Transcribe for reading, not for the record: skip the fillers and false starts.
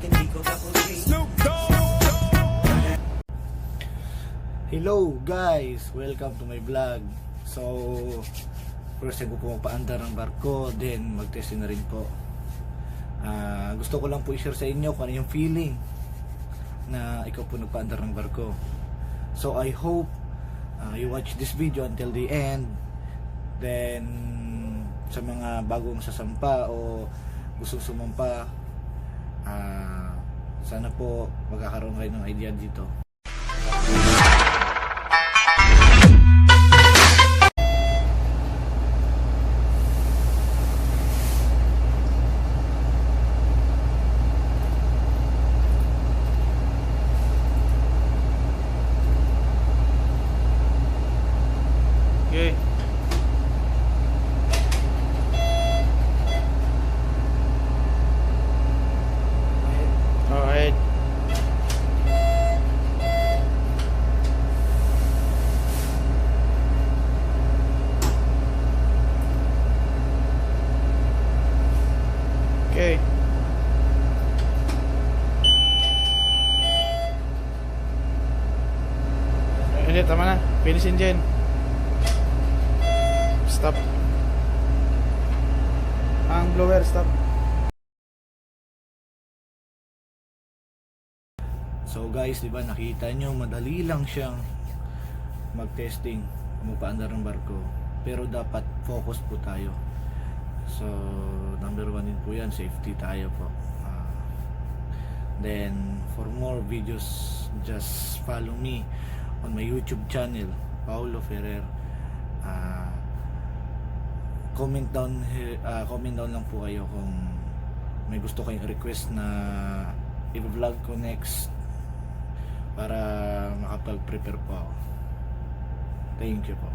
Hello guys! Welcome to my vlog. So, first time ko po magpaandar ng barko, then mag-test na rin po. Gusto ko lang po i-share sa inyo kung ano yung feeling na ikaw po nagpaandar ng barko. So, I hope you watch this video until the end. Then, sa mga bagong sasampa o gustong sumampa, sana po magkakaroon kayo ng idea dito. Okay. Alright. Okay. Hindi, tama na. Finish engine. Stop. Ang blower, stop. So guys, di ba nakita nyo, madali lang siyang mag-testing, magpaandar ng barko. Pero dapat focus po tayo. So, number 1 din po yan, safety tayo po. Then, for more videos, just follow me on my YouTube channel, Paulo Ferrer. Comment down lang po kayo kung may gusto kayong request na i-vlog ko next para makapag-prepare po ako. Thank you po.